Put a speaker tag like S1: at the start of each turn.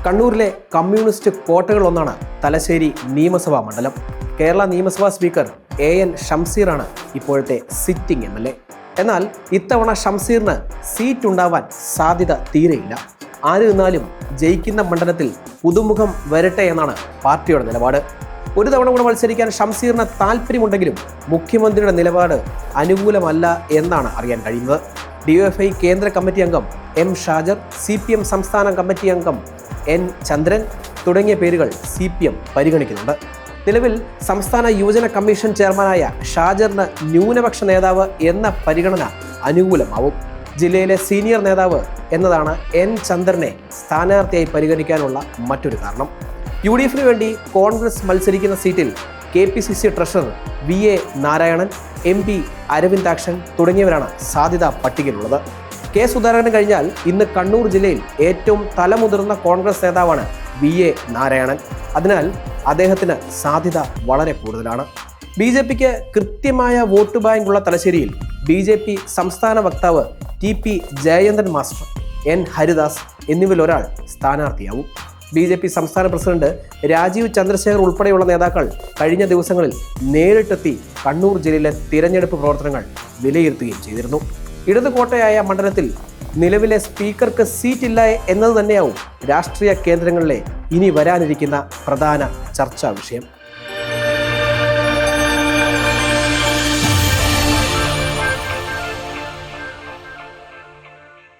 S1: കണ്ണൂരിലെ കമ്മ്യൂണിസ്റ്റ് കോട്ടകളൊന്നാണ് തലശ്ശേരി നിയമസഭാ മണ്ഡലം. കേരള നിയമസഭാ സ്പീക്കർ AN ഷംസീറാണ് ഇപ്പോഴത്തെ സിറ്റിംഗ് MLA. എന്നാൽ ഇത്തവണ ഷംസീറിന് സീറ്റ് ഉണ്ടാവാൻ സാധ്യത തീരെയില്ല. ആര് നിന്നാലും ജയിക്കുന്ന മണ്ഡലത്തിൽ പുതുമുഖം വരട്ടെ എന്നാണ് പാർട്ടിയുടെ നിലപാട്. ഒരു തവണ കൂടെ മത്സരിക്കാൻ ഷംസീറിന് താല്പര്യമുണ്ടെങ്കിലും മുഖ്യമന്ത്രിയുടെ നിലപാട് അനുകൂലമല്ല എന്നാണ് അറിയാൻ കഴിയുന്നത്. DYFI കേന്ദ്ര കമ്മിറ്റി അംഗം M ഷാജർ, CPM സംസ്ഥാന കമ്മിറ്റി അംഗം N ചന്ദ്രൻ തുടങ്ങിയ പേരുകൾ CPM പരിഗണിക്കുന്നുണ്ട്. നിലവിൽ സംസ്ഥാന യുവജന കമ്മീഷൻ ചെയർമാനായ ഷാജറിന് ന്യൂനപക്ഷ നേതാവ് എന്ന പരിഗണന അനുകൂലമാവും. ജില്ലയിലെ സീനിയർ നേതാവ് എന്നതാണ് N ചന്ദ്രനെ സ്ഥാനാർത്ഥിയായി പരിഗണിക്കാനുള്ള മറ്റൊരു കാരണം. UDF വേണ്ടി കോൺഗ്രസ് മത്സരിക്കുന്ന സീറ്റിൽ KPCC treasurer VA Narayanan, MP Aravindakshan തുടങ്ങിയവരാണ് സാധ്യതാ പട്ടികയിലുള്ളത്. K സുധാകരന് കഴിഞ്ഞാൽ ഇന്ന് കണ്ണൂർ ജില്ലയിൽ ഏറ്റവും തലമുതിർന്ന കോൺഗ്രസ് നേതാവാണ് VA നാരായണൻ. അതിനാൽ അദ്ദേഹത്തിന് സാധ്യത വളരെ കൂടുതലാണ്. BJPക്ക് കൃത്യമായ വോട്ട് ബാങ്കുള്ള തലശ്ശേരിയിൽ BJP സംസ്ഥാന വക്താവ് TP Jayachandran master, N Haridas എന്നിവരിലൊരാൾ സ്ഥാനാർത്ഥിയാവും. BJP സംസ്ഥാന പ്രസിഡന്റ് രാജീവ് ചന്ദ്രശേഖർ ഉൾപ്പെടെയുള്ള നേതാക്കൾ കഴിഞ്ഞ ദിവസങ്ങളിൽ നേരിട്ടെത്തി കണ്ണൂർ ജില്ലയിലെ തിരഞ്ഞെടുപ്പ് പ്രവർത്തനങ്ങൾ വിലയിരുത്തുകയും ചെയ്തിരുന്നു. ഇടതു കോട്ടയായ മണ്ഡലത്തിൽ നിലവിലെ സ്പീക്കർക്ക് സീറ്റ് ഇല്ല എന്നത് തന്നെയാവും രാഷ്ട്രീയ കേന്ദ്രങ്ങളിലെ ഇനി വരാനിരിക്കുന്ന പ്രധാന ചർച്ചാ വിഷയം.